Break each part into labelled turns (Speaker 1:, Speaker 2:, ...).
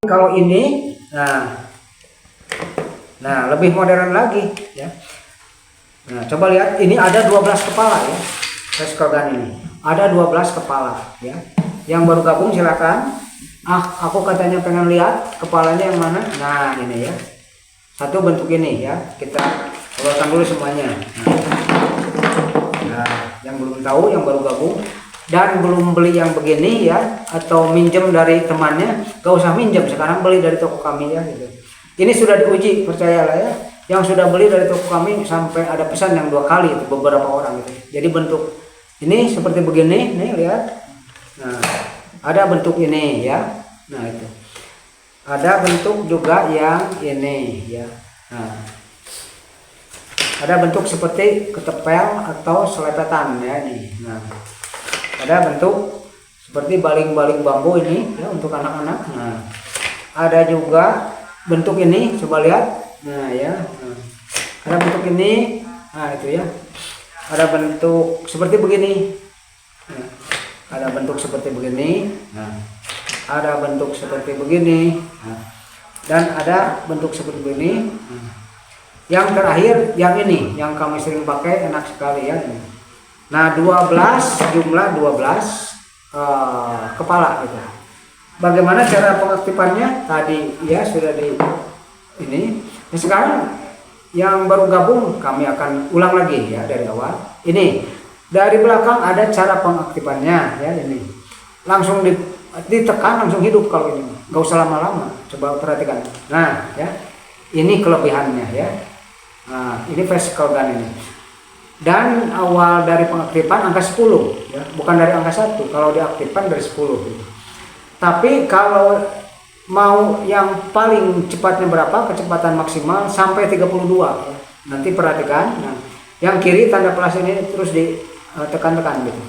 Speaker 1: kalau ini, nah lebih modern lagi ya. Nah coba lihat, ini ada 12 kepala ya, Resco Gun ini ada 12 kepala ya. Yang baru gabung silakan. Aku katanya pengen lihat kepalanya yang mana. Nah ini ya, satu bentuk ini ya, kita keluarkan dulu semuanya. Nah yang belum tahu, yang baru gabung dan belum beli yang begini ya, atau minjem dari temannya, gak usah minjem, sekarang beli dari toko kami ya gitu. Ini sudah diuji, percayalah ya. Yang sudah beli dari toko kami sampai ada pesan yang 2 kali itu, beberapa orang gitu. Jadi bentuk ini seperti begini nih, lihat. Nah ada bentuk ini ya. Nah itu ada bentuk juga yang ini ya. Nah ada bentuk seperti ketepel atau selepetan ya ini. Nah ada bentuk seperti baling-baling bambu ini ya untuk anak-anak. Nah ada juga bentuk ini, coba lihat. Nah ya, ada bentuk ini. Nah itu ya, ada bentuk seperti begini. Nah, ada bentuk seperti begini. Nah, ada bentuk seperti begini. Nah, dan ada bentuk seperti begini. Nah, yang terakhir yang ini, yang kami sering pakai, enak sekali ya ini. Nah 12, jumlah 12 kepala gitu. Bagaimana cara pengaktifannya? Tadi ya sudah di ini. Nah, sekarang yang baru gabung kami akan ulang lagi ya dari awal. Ini dari belakang ada cara pengaktifannya ya ini. Langsung ditekan langsung hidup kalau ini. Gak usah lama-lama. Coba perhatikan. Nah ya, ini kelebihannya ya. Nah ini Resco Gun ini. Dan awal dari pengaktifan angka 10 ya, bukan dari angka 1. Kalau diaktifkan dari 10 gitu. Tapi kalau mau yang paling cepatnya berapa, kecepatan maksimal sampai 32 ya. Nanti perhatikan. Nah, yang kiri tanda plus ini terus ditekan-tekan gitu.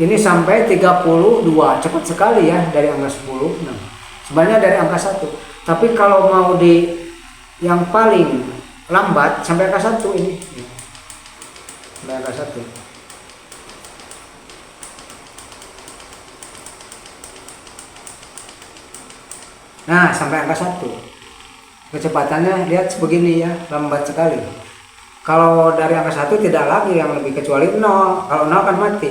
Speaker 1: Ini sampai 32, cepat sekali ya dari angka 10. Nah, sebenarnya dari angka 1. Tapi kalau mau di yang paling lambat sampai angka 1 ini. Sampai angka 1. Nah sampai angka 1 kecepatannya lihat sebegini ya, lambat sekali. Kalau dari angka 1 tidak lagi yang lebih, kecuali 0. Kalau 0 kan mati.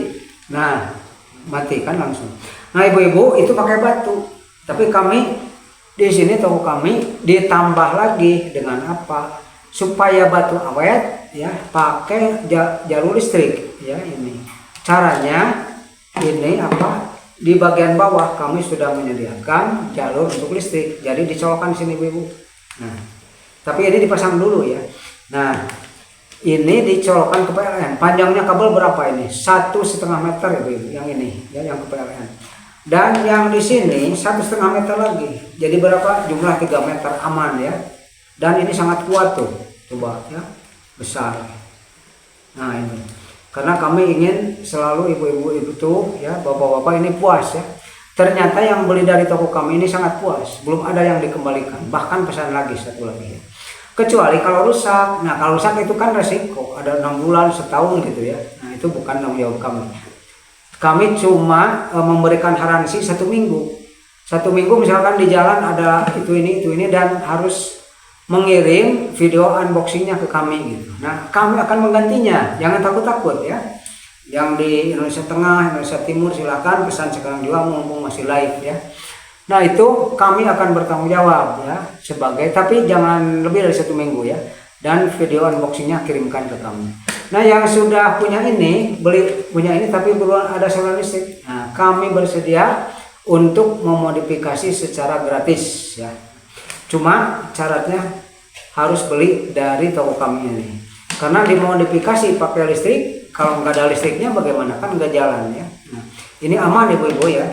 Speaker 1: Nah mati kan langsung. Nah ibu-ibu itu pakai batu, tapi kami di sini toko kami ditambah lagi dengan apa, supaya batu awet ya, pakai jalur listrik ya. Ini caranya. Ini apa, di bagian bawah kami sudah menyediakan jalur untuk listrik, jadi dicolokkan sini ibu-ibu. Nah tapi ini dipasang dulu ya. Nah ini dicolokkan ke PLN. Panjangnya kabel berapa ini? 1,5 meter ibu-ibu yang ini ya, yang ke PLN. Dan yang di sini 1,5 meter lagi, jadi berapa? Jumlah 3 meter aman ya. Dan ini sangat kuat tuh, coba ya, besar. Nah ini karena kami ingin selalu ibu-ibu itu ya, bapak-bapak ini puas ya. Ternyata yang beli dari toko kami ini sangat puas, belum ada yang dikembalikan, bahkan pesan lagi satu lagi ya. Kecuali kalau rusak. Nah kalau rusak itu kan resiko, ada 6 bulan, setahun gitu ya. Nah itu bukan tanggung jawab kami. Kami cuma memberikan garansi 1 minggu. 1 minggu misalkan di jalan ada itu ini dan harus mengirim video unboxingnya ke kami gitu. Nah kami akan menggantinya, jangan takut-takut ya. Yang di Indonesia Tengah, Indonesia Timur silakan pesan sekarang juga mumpung masih live ya. Nah itu kami akan bertanggung jawab ya sebagai, tapi jangan lebih dari 1 minggu ya. Dan video unboxingnya kirimkan ke kami. Nah yang sudah punya ini, punya ini tapi belum ada saluran listrik, nah kami bersedia untuk memodifikasi secara gratis ya. Cuma syaratnya harus beli dari toko kami ini. Karena dimodifikasi pakai listrik, kalau nggak ada listriknya bagaimana, kan nggak jalan ya. Nah, ini aman ibu-ibu ya,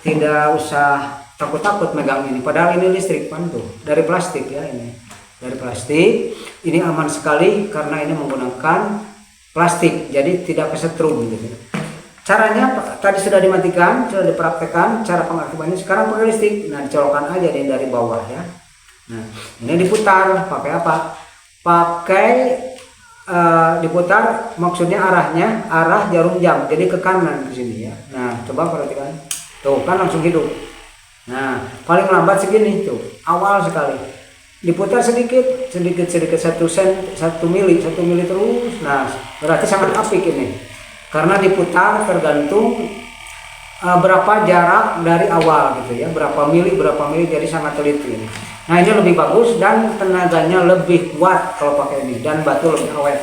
Speaker 1: tidak usah takut-takut megang ini. Padahal ini listrik kan tuh, dari plastik ya ini, dari plastik. Ini aman sekali karena ini menggunakan plastik, jadi tidak kesetrum gitu. Caranya tadi sudah dimatikan, sudah dipraktekkan cara pengaktifannya. Sekarang pakai listrik. Nah dicolokkan aja nih dari bawah ya. Nah ini diputar pakai apa? Pakai diputar maksudnya arah jarum jam, jadi ke kanan di sini ya. Nah coba perhatikan, tuh kan langsung hidup. Nah paling lambat segini tuh, awal sekali. Diputar sedikit 1 mili terus. Nah berarti sangat apik ini, karena diputar tergantung berapa jarak dari awal gitu ya, berapa mili, jadi sangat teliti ini. Nah ini lebih bagus dan tenaganya lebih kuat kalau pakai ini, dan batu lebih awet.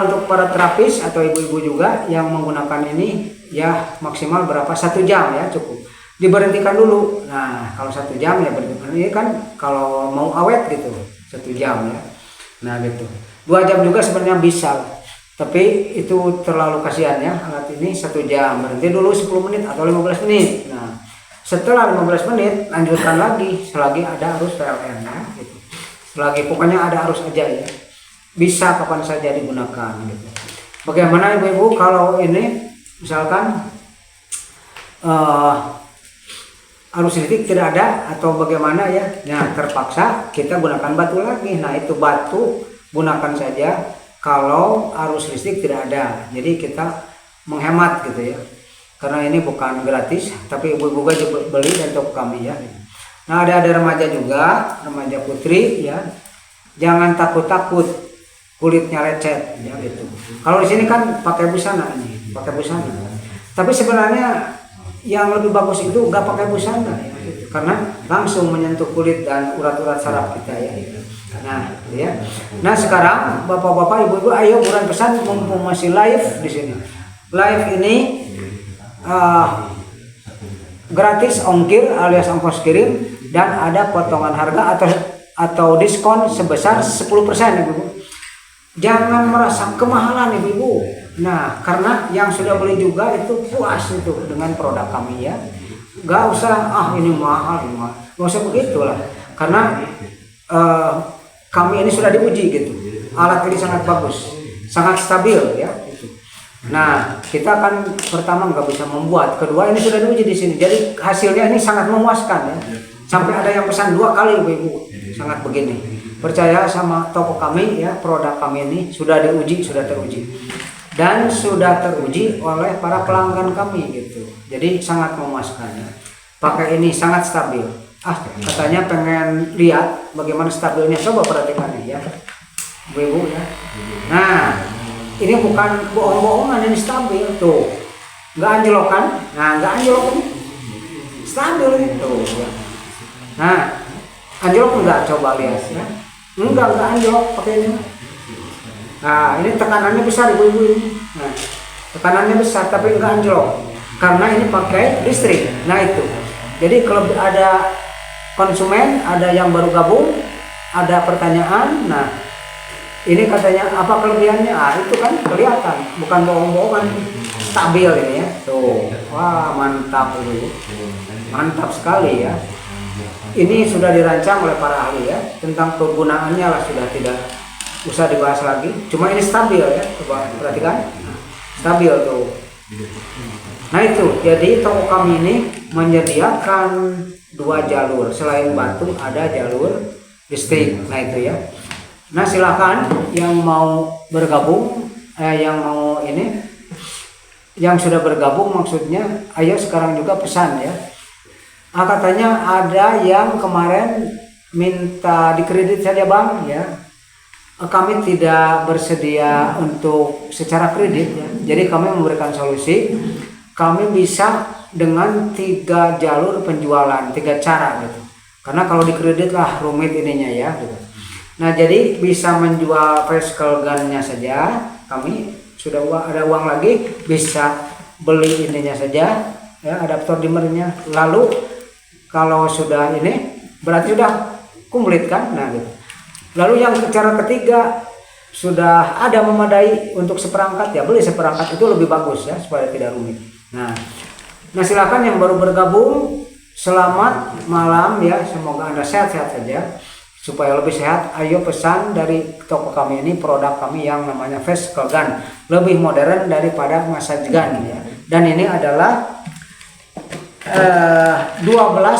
Speaker 1: Untuk para terapis atau ibu-ibu juga yang menggunakan ini ya maksimal berapa, 1 jam ya cukup. Diberhentikan dulu. Nah kalau 1 jam ya berhentikan, ini kan kalau mau awet gitu 1 jam ya. Nah gitu, 2 jam juga sebenarnya bisa, tapi itu terlalu kasihan ya alat ini. 1 jam, berhenti dulu 10 menit atau 15 menit. Nah setelah 15 menit lanjutkan lagi selagi ada arus PLN ya, gitu. Selagi pokoknya ada arus aja ya, bisa kapan saja digunakan gitu. Bagaimana ibu-ibu kalau ini misalkan arus listrik tidak ada atau bagaimana ya, nah terpaksa kita gunakan batu lagi. Nah itu batu gunakan saja kalau arus listrik tidak ada, jadi kita menghemat gitu ya, karena ini bukan gratis, tapi ibu-ibu juga beli dan toko kami ya. Nah ada remaja juga, remaja putri ya, jangan takut-takut kulitnya lecet ya gitu. Kalau di sini kan pakai busana ini, pakai busana. Tapi sebenarnya yang lebih bagus itu nggak pakai busana ya, gitu. Karena langsung menyentuh kulit dan urat-urat saraf kita ya. Nah, ya. Nah sekarang bapak-bapak, ibu-ibu, ayo buruan pesan mumpung masih live di sini. Live ini gratis ongkir alias ongkos kirim, dan ada potongan harga atau diskon sebesar 10% ibu-ibu. Jangan merasa kemahalan ibu-ibu. Nah karena yang sudah beli juga itu puas itu dengan produk kami ya. Gak usah ini mahal, gak usah begitulah. Karena kami ini sudah diuji gitu. Alat ini sangat bagus, sangat stabil ya. Nah kita kan pertama nggak bisa membuat, kedua ini sudah diuji di sini. Jadi hasilnya ini sangat memuaskan ya. Sampai ada yang pesan 2 kali ibu-ibu, sangat begini. Percaya sama toko kami ya, produk kami ini sudah diuji, sudah teruji, dan sudah teruji oleh para pelanggan kami gitu. Jadi sangat memuaskan ya. Pakai ini sangat stabil. Katanya pengen lihat bagaimana stabilnya, coba perhatikan ya ibu-ibu ya. Nah ini bukan bohong-bohongan, ini stabil tuh, nggak anjlok kan. Nah nggak anjlok ini, stabil itu ya. Nah anjlok enggak, coba lihat ya. Enggak anjlok pakai ini. Nah ini tekanannya besar ibu-ibu ini. Nah tekanannya besar tapi enggak anjlok karena ini pakai listrik. Nah itu, jadi kalau ada konsumen, ada yang baru gabung, ada pertanyaan, nah ini katanya apa kelebihannya? Itu kan kelihatan, bukan bohong-bohongan, stabil ini ya. Tuh, wah mantap itu, mantap sekali ya. Ini sudah dirancang oleh para ahli ya, tentang kegunaannya lah sudah tidak usah dibahas lagi. Cuma ini stabil ya, coba perhatikan, stabil tuh. Nah itu, jadi toko kami ini menyediakan 2 jalur, selain batu ada jalur listrik. Nah itu ya. Nah silakan yang mau bergabung, yang mau ini, yang sudah bergabung maksudnya, ayo sekarang juga pesan ya. Katanya ada yang kemarin minta dikredit saja bang ya. Kami tidak bersedia untuk secara kredit ya. Jadi kami memberikan solusi. Kami bisa dengan 3 jalur penjualan, 3 cara gitu. Karena kalau dikredit lah rumit ininya ya gitu. Nah jadi bisa menjual Fescal gun-nya saja. Kami sudah ada uang lagi, bisa beli ininya saja ya, adaptor dimmernya. Lalu kalau sudah ini berarti sudah komplit kan. Nah gitu. Lalu yang cara ketiga, sudah ada memadai untuk seperangkat ya, beli seperangkat itu lebih bagus ya supaya tidak rumit. Nah silakan yang baru bergabung, selamat malam ya, semoga Anda sehat-sehat saja. Supaya lebih sehat, ayo pesan dari toko kami ini, produk kami yang namanya Fescal gun, lebih modern daripada massage gun ya. Dan ini adalah 12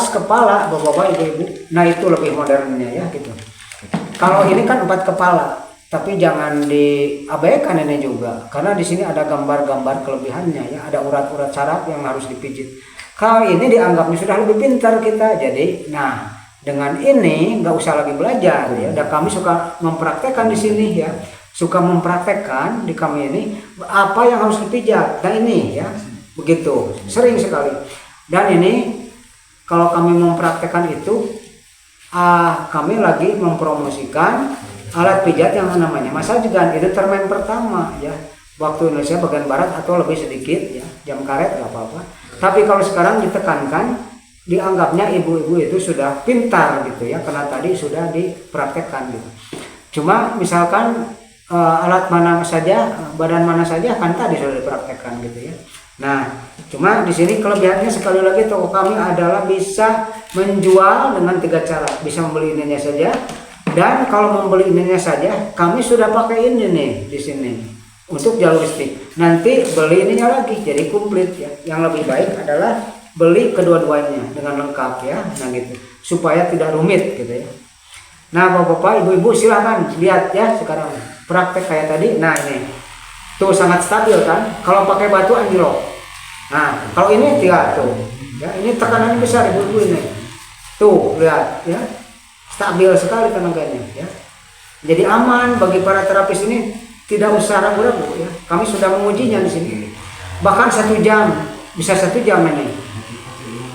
Speaker 1: kepala bapak-bapak ibu-ibu. Nah itu lebih modernnya ya gitu. Kalau ini kan 4 kepala, Tapi jangan diabaikan ini juga, karena di sini ada gambar-gambar kelebihannya ya, ada urat-urat saraf yang harus dipijit. Kalau ini dianggapnya sudah lebih pintar kita, jadi nah dengan ini nggak usah lagi belajar ya. Dan kami suka mempraktekkan di sini ya, suka mempraktekkan di kami ini apa yang harus dipijat. Dan ini ya begitu sering sekali. Dan ini kalau kami mempraktekkan itu, kami lagi mempromosikan alat pijat yang namanya masajegan. Itu termen pertama ya, waktu Indonesia bagian barat atau lebih sedikit ya, jam karet nggak apa-apa. Tapi kalau sekarang ditekankan, dianggapnya ibu-ibu itu sudah pintar gitu ya, karena tadi sudah dipraktekkan gitu. Cuma misalkan alat mana saja, badan mana saja kan tadi sudah dipraktekkan gitu ya. Nah, cuma di sini kelebihannya sekali lagi toko kami adalah bisa menjual dengan 3 cara. Bisa membeli ininya saja, dan kalau membeli ininya saja kami sudah pakai ini nih di sini untuk jalur listrik. Nanti beli ininya lagi jadi komplit ya. Yang lebih baik adalah beli kedua-duanya dengan lengkap ya. Nah gitu, supaya tidak rumit gitu ya. Nah, Bapak-bapak, Ibu-ibu silahkan lihat ya sekarang praktek kayak tadi. Nah, ini tuh sangat stabil kan, kalau pakai batu anjlok. Nah, kalau ini tidak tuh ya, ini tekanannya besar Ibu-ibu ini. Tuh lihat ya, stabil sekali tenaganya ya. Jadi aman bagi para terapis ini, tidak usah ragu-ragu ya. Kami sudah mengujinya di sini. Bahkan 1 jam, bisa 1 jam ini.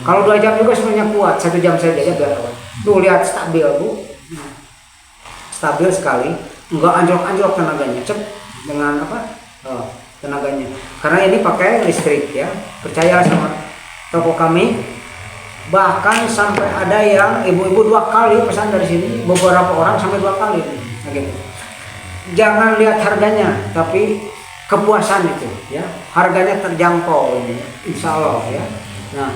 Speaker 1: Kalau 2 jam juga sebenarnya kuat, 1 jam saja ya biar awal. Tuh lihat stabil Bu. Stabil sekali, enggak anjlok-anjlok tenaganya. Cep dengan apa? Tenaganya. Karena ini pakai listrik ya. Percaya sama toko kami. Bahkan sampai ada yang ibu-ibu 2 kali pesan dari sini, beberapa orang sampai 2 kali nah, gitu. Jangan lihat harganya, tapi kepuasan itu ya, harganya terjangkau ini insya Allah ya. Nah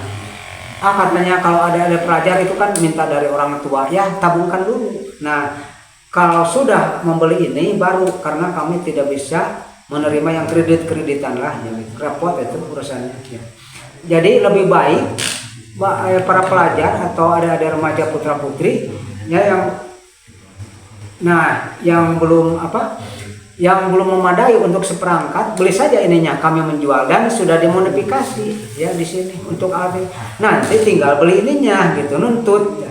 Speaker 1: katanya kalau ada pelajar itu kan minta dari orang tua ya, tabungkan dulu. Nah kalau sudah membeli ini baru, karena kami tidak bisa menerima yang kredit-kreditan lah ya, repot itu urusannya ya. Jadi lebih baik para pelajar atau ada remaja putra putri ya yang belum memadai untuk seperangkat, beli saja ininya, kami menjual dan sudah dimodifikasi ya di sini untuk alat. Nanti tinggal beli ininya gitu, nuntut.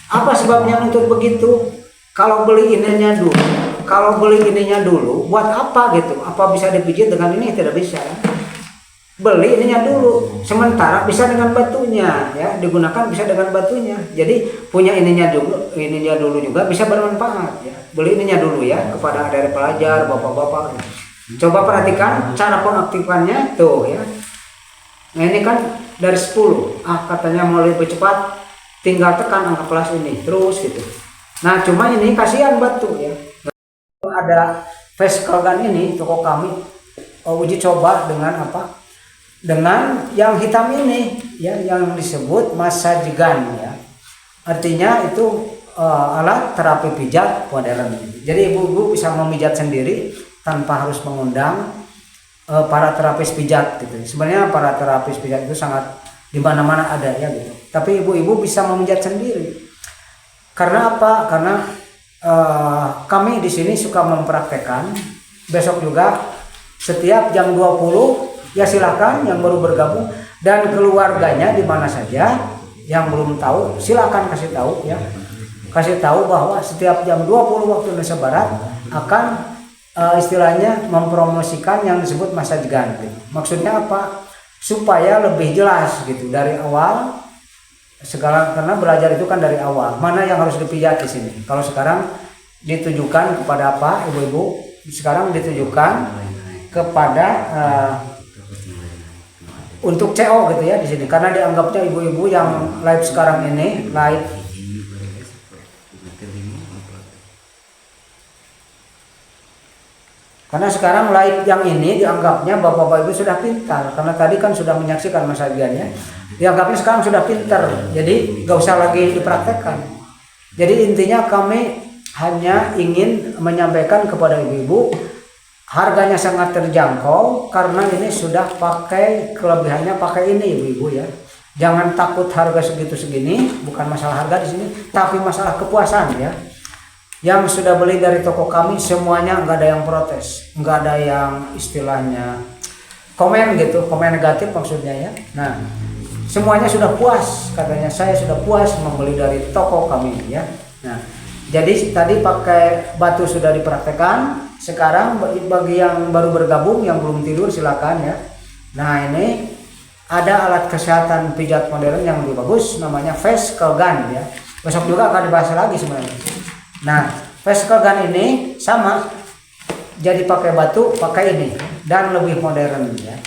Speaker 1: Apa sebabnya nuntut begitu? Kalau beli ininya dulu, buat apa gitu? Apa bisa dipijit dengan ini? Tidak bisa. Beli ininya dulu, sementara bisa dengan batunya ya, digunakan bisa dengan batunya. Jadi punya ininya dulu juga bisa bermanfaat ya. Beli ininya dulu ya, kepada dari pelajar, bapak-bapak. Coba perhatikan cara pengaktifkannya tuh ya. Nah ini kan dari 10, katanya mau lebih cepat, tinggal tekan angka plus ini terus gitu. Nah cuma ini kasihan batu ya. Ada Vescal gun ini toko kami uji coba dengan apa? Dengan yang hitam ini ya, yang disebut masajegan ya. Artinya itu alat terapi pijat modern. Jadi ibu-ibu bisa memijat sendiri tanpa harus mengundang para terapis pijat gitu. Sebenarnya para terapis pijat itu sangat di mana-mana ada ya gitu. Tapi ibu-ibu bisa memijat sendiri. Karena apa? Karena kami di sini suka mempraktekkan. Besok juga setiap jam 20 ya silakan yang baru bergabung dan keluarganya di mana saja yang belum tahu silakan kasih tahu ya. Kasih tahu bahwa setiap jam 20 waktu Indonesia Barat akan istilahnya mempromosikan yang disebut masajegan. Maksudnya apa? Supaya lebih jelas gitu dari awal segala, karena belajar itu kan dari awal. Mana yang harus dipijat di sini. Kalau sekarang ditujukan kepada apa, ibu-ibu? Sekarang ditujukan kepada untuk CO gitu ya di sini, karena dianggapnya ibu-ibu yang live sekarang ini live karena sekarang live yang ini dianggapnya bapak-bapak ibu sudah pintar, karena tadi kan sudah menyaksikan masajegannya, dianggapnya sekarang sudah pintar, jadi gak usah lagi dipraktekkan. Jadi intinya kami hanya ingin menyampaikan kepada ibu-ibu, harganya sangat terjangkau karena ini sudah pakai kelebihannya, pakai ini ibu-ibu ya. Jangan takut harga segitu segini, bukan masalah harga di sini, tapi masalah kepuasan ya. Yang sudah beli dari toko kami semuanya nggak ada yang protes, nggak ada yang istilahnya komen gitu, komen negatif maksudnya ya. Nah, semuanya sudah puas, katanya saya sudah puas membeli dari toko kami ya. Nah, jadi tadi pakai batu sudah dipraktekkan, sekarang bagi yang baru bergabung yang belum tidur silakan ya. Nah, ini ada alat kesehatan pijat modern yang lebih bagus, namanya Fascicle Gun ya. Besok juga akan dibahas lagi sebenarnya. Nah, Fascicle Gun ini sama, jadi pakai batu, pakai ini, dan lebih modern ya.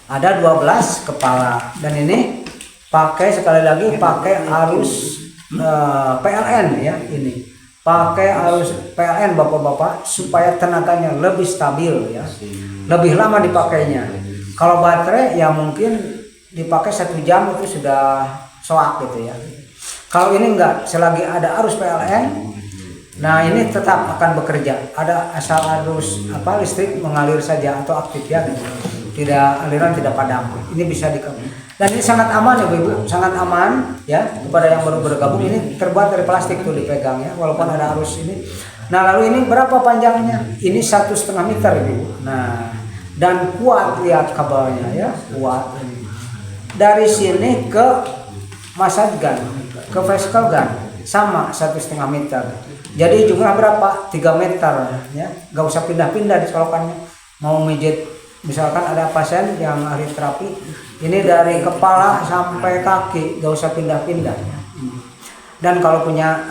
Speaker 1: Ada 12 kepala, dan ini pakai sekali lagi pakai arus PLN ya, ini pakai arus PLN bapak-bapak supaya tenaganya lebih stabil ya, lebih lama dipakainya. Kalau baterai ya mungkin dipakai 1 jam itu sudah soak gitu ya. Kalau ini enggak, selagi ada arus PLN, nah ini tetap akan bekerja. Ada asal arus listrik mengalir saja atau aktif ya gitu. Tidak aliran tidak padam. Ini bisa dan ini sangat aman ya ibu, sangat aman ya kepada yang baru bergabung. Ini terbuat dari plastik tuh dipegang ya, walaupun ada arus ini. Nah lalu ini berapa panjangnya? Ini 1,5 meter ibu. Nah dan kuat, lihat kabelnya ya, kuat. Dari sini ke massage gun, ke Fascicle Gun sama 1,5 meter. Jadi jumlah berapa? 3 meter ya. Gak usah pindah-pindah di colokannya. Mau mijit, misalkan ada pasien yang ahli terapi, ini dari kepala sampai kaki, gak usah pindah-pindah. Dan kalau punya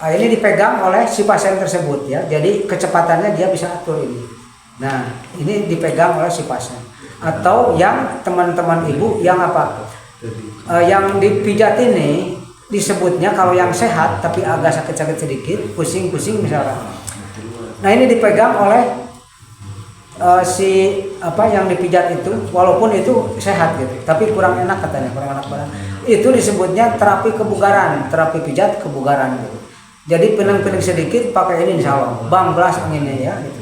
Speaker 1: ini dipegang oleh si pasien tersebut ya. Jadi kecepatannya dia bisa atur ini. Nah, ini dipegang oleh si pasien. Atau yang teman-teman ibu yang yang dipijat ini disebutnya kalau yang sehat tapi agak sakit-sakit sedikit, pusing-pusing misalkan. Nah, ini dipegang oleh yang dipijat itu, walaupun itu sehat gitu, tapi kurang enak katanya, kurang enak badan. Itu disebutnya terapi kebugaran, terapi pijat kebugaran gitu. Jadi pening-pening sedikit pakai ini insya Allah, banglas anginnya ya gitu.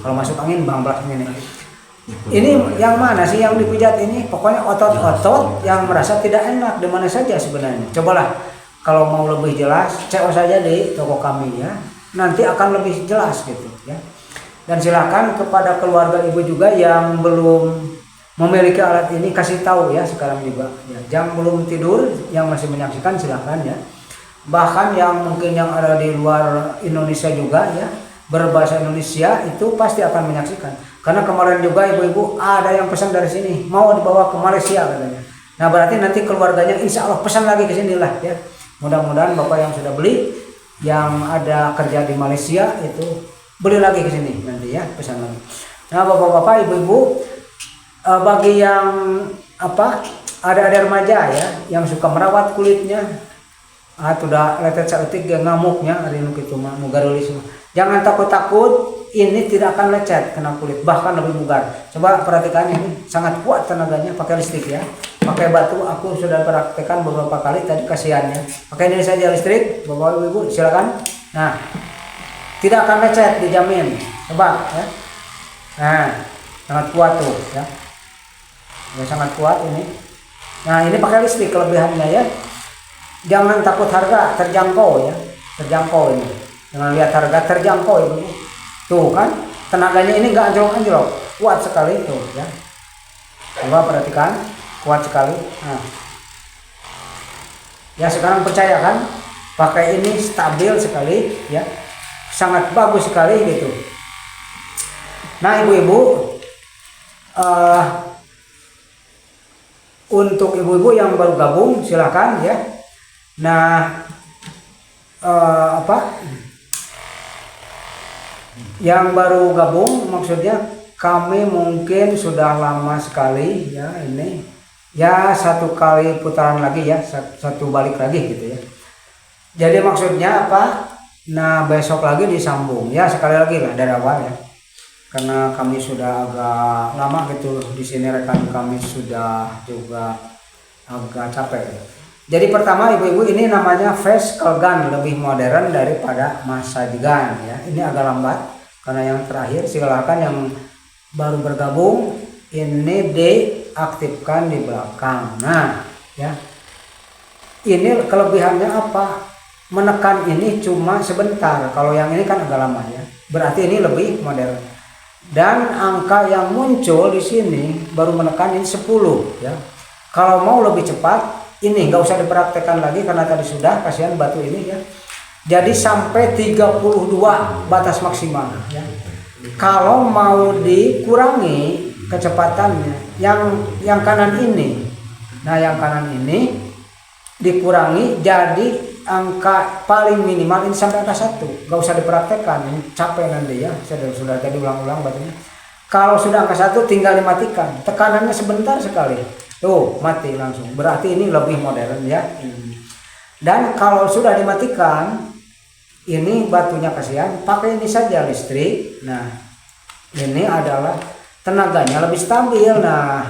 Speaker 1: Kalau masuk angin banglas anginnya. Ini yang mana sih yang dipijat ini? Pokoknya otot-otot yang merasa tidak enak di mana saja sebenarnya. Cobalah kalau mau lebih jelas, cek saja di toko kami ya. Nanti akan lebih jelas gitu ya. Dan silakan kepada keluarga ibu juga yang belum memiliki alat ini kasih tahu ya sekarang juga. Ya, yang belum tidur, yang masih menyaksikan silakan ya. Bahkan yang mungkin yang ada di luar Indonesia juga ya, berbahasa Indonesia itu pasti akan menyaksikan. Karena kemarin juga ibu-ibu ada yang pesan dari sini mau dibawa ke Malaysia katanya. Nah berarti nanti keluarganya insya Allah pesan lagi ke sini lah ya. Mudah-mudahan bapak yang sudah beli, yang ada kerja di Malaysia itu beli lagi ke sini nanti ya, pesan lagi. Nah bapak-bapak ibu-ibu, bagi yang ada remaja ya yang suka merawat kulitnya, sudah letet saeutik ngamuknya hari nu kitu mah mugarulis. Jangan takut-takut, ini tidak akan lecet kena kulit, bahkan lebih bugar. Coba perhatikan ini, sangat kuat tenaganya, pakai listrik ya. Pakai batu, aku sudah praktekkan beberapa kali tadi kasihannya. Pakai ini saja listrik, bapak ibu silakan. Nah, tidak akan lecet dijamin. Coba ya. Nah, sangat kuat tuh ya. Ya sangat kuat ini. Nah, ini pakai listrik kelebihannya ya. Jangan takut harga, terjangkau ya. Terjangkau ini. Jangan lihat harga, terjangkau ibu. Tuh kan, tenaganya ini enggak anjlok-anjlok, kuat sekali tuh ya. Coba perhatikan, kuat sekali. Nah. Ya sekarang percaya kan, pakai ini stabil sekali ya. Sangat bagus sekali gitu. Nah, ibu-ibu, untuk ibu-ibu yang baru gabung silakan ya. Nah, yang baru gabung maksudnya kami mungkin sudah lama sekali ya ini ya, 1 kali putaran lagi ya, satu balik lagi gitu ya. Jadi maksudnya apa? Nah besok lagi disambung ya, sekali lagi lah dari awal ya, karena kami sudah agak lama gitu di sini, rekan kami sudah juga agak capek ya. Jadi pertama ibu-ibu, ini namanya Fascicle Gun, lebih modern daripada massage gun ya. Ini agak lambat karena yang terakhir. Silakan yang baru bergabung, ini diaktifkan di belakang. Nah ya, ini kelebihannya apa? menekan ini cuma sebentar. Kalau yang ini kan agak lama ya. Berarti ini lebih modern. Dan angka yang muncul di sini baru menekan ini 10 ya. Kalau mau lebih cepat ini nggak usah dipraktekkan lagi karena tadi sudah, kasihan batu ini ya. Jadi sampai 32 batas maksimal ya. Kalau mau dikurangi kecepatannya yang kanan ini. Nah, yang kanan ini dikurangi jadi angka paling minimal ini sampai angka 1. Nggak usah dipraktekkan, ini capek nanti ya. Saya sudah tadi ulang-ulang batunya. Kalau sudah angka 1 tinggal dimatikan. Tekanannya sebentar sekali. Tuh, mati langsung. Berarti ini lebih modern ya. Dan kalau sudah dimatikan, ini batunya kasihan, pakai ini saja listrik. Nah, ini adalah tenaganya lebih stabil. Nah,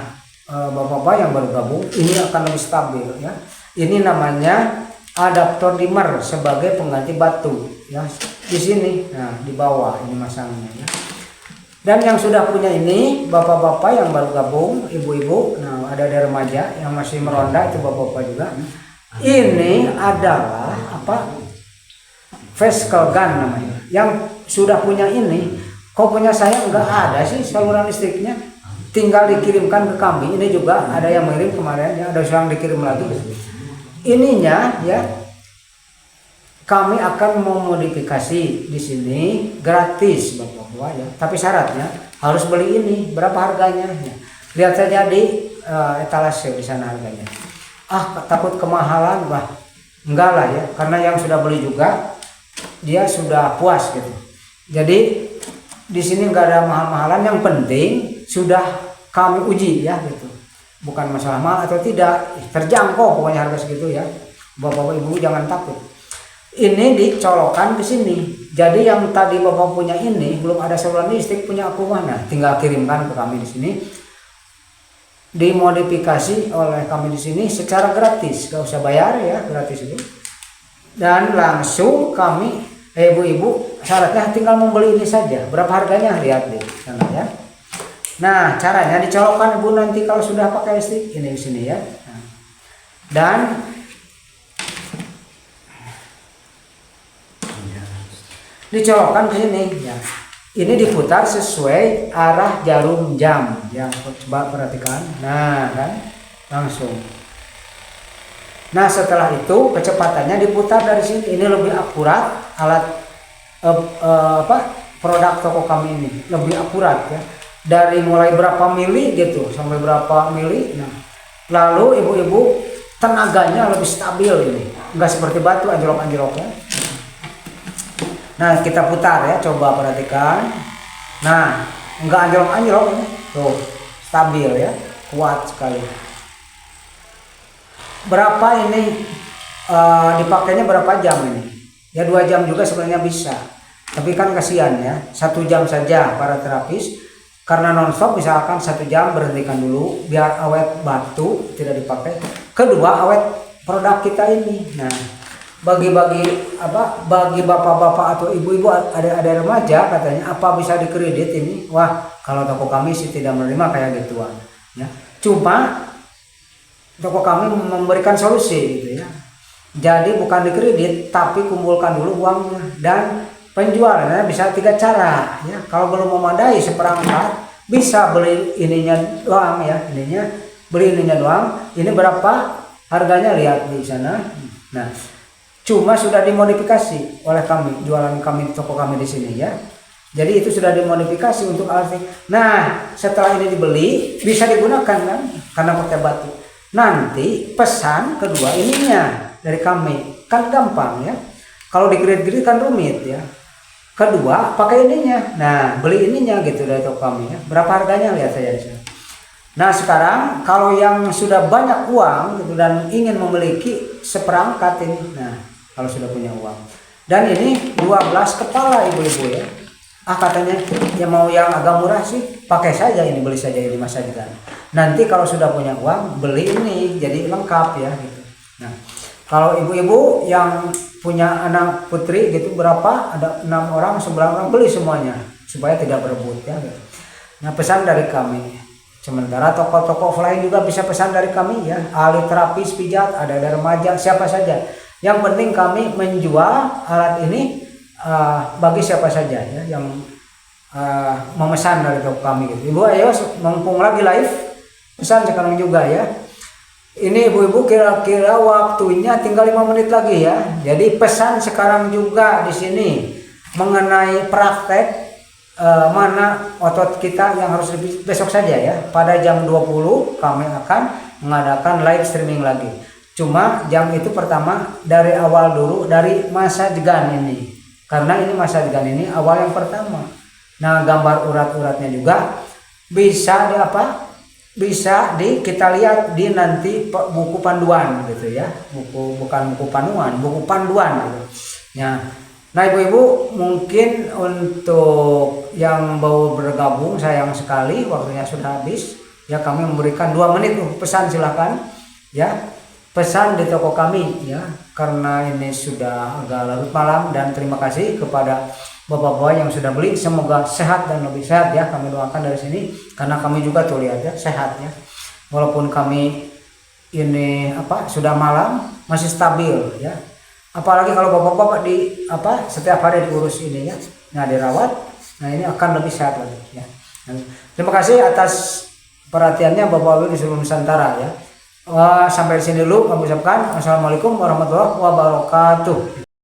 Speaker 1: bapak-bapak yang baru gabung, ini akan lebih stabil ya. Ini namanya adaptor dimmer sebagai pengganti batu ya. Di sini, nah di bawah ini masangnya ya. Dan yang sudah punya ini bapak-bapak yang baru gabung, ibu-ibu, nah ada remaja yang masih meronda itu bapak-bapak juga. Ini adalah apa? Vescal gun namanya. Yang sudah punya ini, kok punya saya enggak ada sih saluran listriknya. Tinggal dikirimkan ke kami. Ini juga ada yang mengirim kemarin ya, ada yang dikirim lagi. Ininya ya, kami akan memodifikasi di sini gratis bapak-bapak ya. Tapi syaratnya harus beli ini. Berapa harganya? Ya. Lihat saja di etalase di sana harganya. Takut kemahalan, bah enggak lah ya. Karena yang sudah beli juga dia sudah puas gitu. Jadi di sini enggak ada mahal-mahalan. Yang penting sudah kami uji ya gitu. Bukan masalah mahal atau tidak, terjangkau pokoknya harga segitu ya. Bapak-bapak ibu jangan takut. Ini dicolokkan di sini. Jadi yang tadi bapak punya ini belum ada saluran listrik, punya aku mana? Tinggal kirimkan ke kami di sini. Dimodifikasi oleh kami di sini secara gratis, gak usah bayar ya, gratis itu. Dan langsung kami, ibu-ibu, syaratnya tinggal membeli ini saja. Berapa harganya? Lihat di sana ya. Nah, caranya dicolokkan ibu nanti kalau sudah pakai listrik ini di sini ya. Nah, dan dicolokkan ke sini ya. Ini diputar sesuai arah jarum jam ya. Coba perhatikan. Nah, kan langsung. Nah, setelah itu kecepatannya diputar dari sini. Ini lebih akurat alat produk toko kami ini. Lebih akurat ya. Dari mulai berapa mili gitu sampai berapa mili. Nah, lalu ibu-ibu tenaganya lebih stabil ini. Enggak seperti batu anjlok-anjlok ya. Nah, kita putar ya, coba perhatikan. Nah, enggak anjlok-anjlok ini. Tuh, stabil ya, kuat sekali. Berapa ini dipakainya berapa jam ini? Ya 2 jam juga sebenarnya bisa. Tapi kan kasihan ya, 1 jam saja para terapis. Karena nonstop misalkan 1 jam berhentikan dulu biar awet batu tidak dipakai. Kedua awet produk kita ini. Nah, bagi bapak-bapak atau ibu-ibu ada remaja katanya apa bisa dikredit ini? Wah, kalau toko kami sih tidak menerima kayak gituan ya. Cuma toko kami memberikan solusi gitu ya. Jadi bukan dikredit tapi kumpulkan dulu uangnya dan penjualannya bisa 3 cara ya. Kalau belum memadai seperangkat bisa beli ininya doang ya, beli ininya doang. Ini berapa harganya lihat di sana. Nah, cuma sudah dimodifikasi oleh kami, jualan kami, toko kami di sini ya. Jadi itu sudah dimodifikasi untuk alat. Nah, setelah ini dibeli bisa digunakan kan karena pakai batu. Nanti pesan kedua ininya dari kami kan gampang ya. Kalau dikredit kan rumit ya. Kedua pakai ininya. Nah, beli ininya gitu dari toko kami ya. Berapa harganya lihat saja di sini. Nah, sekarang kalau yang sudah banyak uang gitu dan ingin memiliki seperangkat ini. Nah, kalau sudah punya uang. Dan ini 12 kepala ibu-ibu ya. Katanya ya mau yang agak murah sih pakai saja ini, beli saja ini Mas Adikan. Nanti kalau sudah punya uang beli ini jadi lengkap ya gitu. Nah, kalau ibu-ibu yang punya anak putri gitu berapa, ada 6 orang 9 orang beli semuanya supaya tidak berebut ya gitu. Nah, pesan dari kami. Sementara toko-toko offline juga bisa pesan dari kami ya. Ahli terapis pijat, ada remaja, siapa saja. Yang penting kami menjual alat ini bagi siapa saja ya yang memesan dari toko kami gitu. Ibu, ayo mumpung lagi live pesan sekarang juga ya. Ini ibu-ibu kira-kira waktunya tinggal 5 menit lagi ya. Jadi pesan sekarang juga di sini mengenai praktek mana otot kita yang harus besok saja ya. Pada jam 20 kami akan mengadakan live streaming lagi. Cuma jam itu pertama dari awal dulu, dari masa jegan ini. Karena ini masa jegan ini awal yang pertama. Nah, gambar urat-uratnya juga bisa bisa kita lihat di nanti buku panduan gitu ya. Bukan buku panduan, buku panduan gitu. Ya. Nah, ibu-ibu, mungkin untuk yang mau bergabung sayang sekali waktunya sudah habis. Ya, kami memberikan 2 menit pesan, silakan ya. Pesan di toko kami ya, karena ini sudah agak larut malam. Dan terima kasih kepada bapak-bapak yang sudah beli, semoga sehat dan lebih sehat ya, kami doakan dari sini, karena kami juga tuh lihat ya sehat ya, walaupun kami ini sudah malam masih stabil ya, apalagi kalau bapak-bapak setiap hari diurus ini ya, nah dirawat, nah ini akan lebih sehat lagi ya. Terima kasih atas perhatiannya bapak-bapak di seluruh Nusantara ya. Sampai sini dulu kami ucapkan assalamualaikum warahmatullahi wabarakatuh.